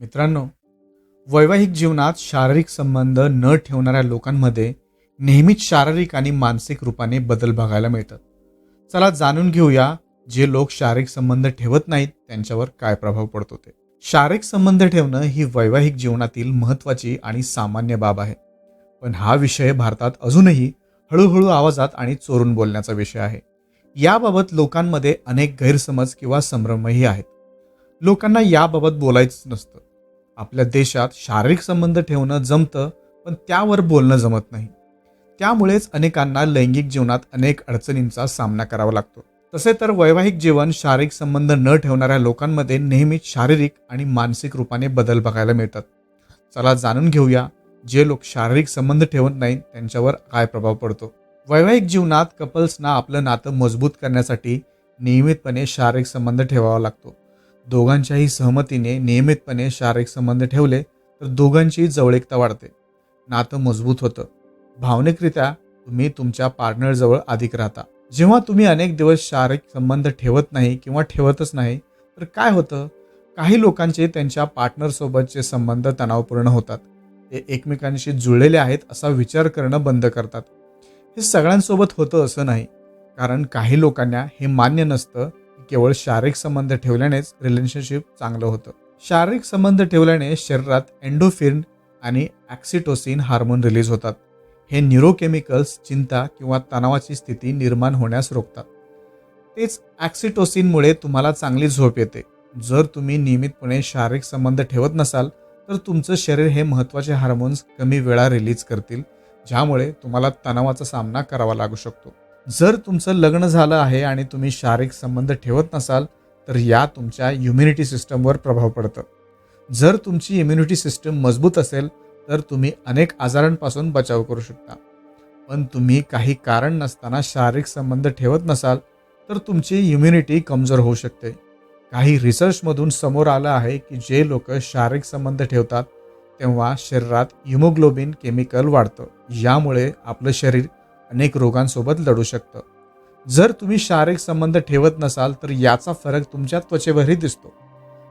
मित्रांनो, वैवाहिक जीवनात शारीरिक संबंध न ठेवणाऱ्या लोकांमध्ये नेहमीच शारीरिक आणि मानसिक रूपाने बदल बघायला मिळतात. चला जाणून घेऊया, जे लोक शारीरिक संबंध ठेवत नाहीत त्यांच्यावर काय प्रभाव पडतो ते. शारीरिक संबंध ठेवणं ही वैवाहिक जीवनातील महत्त्वाची आणि सामान्य बाब आहे. पण हा विषय भारतात अजूनही हळूहळू आवाजात आणि चोरून बोलण्याचा विषय आहे. याबाबत लोकांमध्ये अनेक गैरसमज किंवा संभ्रमही आहेत. लोकांना याबाबत बोलायचं नसतं. आपल्या देशात शारीरिक संबंध ठेवणं जमतं, पण त्यावर बोलणं जमत नाही. त्यामुळेच अनेकांना लैंगिक जीवनात अनेक अडचणींचा सामना करावा लागतो. तसे तर वैवाहिक जीवन शारीरिक संबंध न ठेवणाऱ्या लोकांमध्ये नेहमीच शारीरिक आणि मानसिक रूपाने बदल बघायला मिळतात. चला जाणून घेऊया, जे लोक शारीरिक संबंध ठेवत नाहीत त्यांच्यावर काय प्रभाव पडतो. वैवाहिक जीवनात कपल्सना आपलं नातं मजबूत करण्यासाठी नियमितपणे शारीरिक संबंध ठेवावा लागतो. दोघांच्याही सहमतीने नियमितपणे शारीरिक संबंध ठेवले तर दोघांची जवळीकता वाढते, नातं मजबूत होतं. भावनिकरित्या तुम्ही तुमच्या पार्टनरजवळ अधिक राहता. जेव्हा तुम्ही अनेक दिवस शारीरिक संबंध ठेवत नाही किंवा ठेवतच नाही, तर काय होतं? काही लोकांचे त्यांच्या पार्टनरसोबतचे संबंध तणावपूर्ण होतात. ते एकमेकांशी जुळलेले आहेत असा विचार करणं बंद करतात. हे सगळ्यांसोबत होतं असं नाही, कारण काही लोकांना हे मान्य नसतं की केवळ शारीरिक संबंध ठेवल्यानेच रिलेशनशिप चांगलं होतं. शारीरिक संबंध ठेवल्याने शरीरात एंडोफिन आणि ऑक्सिटोसिन हार्मोन रिलीज होतात. हे न्यूरोकेमिकल्स चिंता किंवा तणावाची स्थिती निर्माण होण्यास रोखतात. तेच ऑक्सिटोसिनमुळे तुम्हाला चांगली झोप येते. जर तुम्ही नियमितपणे शारीरिक संबंध ठेवत नसाल तर तुमचं शरीर हे महत्त्वाचे हार्मोन्स कमी वेळा रिलीज करतील, ज्यामुळे तुम्हाला तणावाचा सामना करावा लागू शकतो. जर तुमचं लग्न झालं आहे आणि तुम्ही शारीरिक संबंध ठेवत नसाल तर या तुमच्या इम्युनिटी सिस्टमवर प्रभाव पडतं. जर तुमची इम्युनिटी सिस्टम मजबूत असेल तर तुम्ही अनेक आजारांपासून बचाव करू शकता. पण तुम्ही काही कारण नसताना शारीरिक संबंध ठेवत नसाल तर तुमची इम्युनिटी कमजोर होऊ शकते. काही रिसर्चमधून समोर आलं आहे की जे लोक शारीरिक संबंध ठेवतात तेव्हा शरीरात हिमोग्लोबिन केमिकल वाढतं. यामुळे आपलं शरीर अनेक रोगांसोबत लढू शकतं. जर तुम्ही शारीरिक संबंध ठेवत नसाल तर याचा फरक तुमच्या त्वचेवरही दिसतो.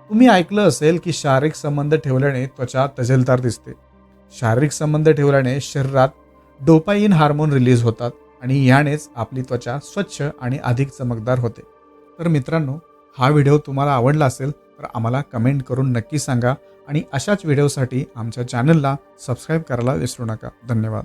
तुम्ही ऐकलं असेल की शारीरिक संबंध ठेवल्याने त्वचा तजेलदार दिसते. शारीरिक संबंध ठेवल्याने शरीरात डोपाइन हार्मोन रिलीज होतात आणि यानेच आपली त्वचा स्वच्छ आणि अधिक चमकदार होते. तर मित्रांनो, हा व्हिडिओ तुम्हाला आवडला असेल तर आम्हाला कमेंट करून नक्की सांगा आणि अशाच व्हिडिओसाठी आमच्या चॅनलला सबस्क्राईब करायला विसरू नका. धन्यवाद.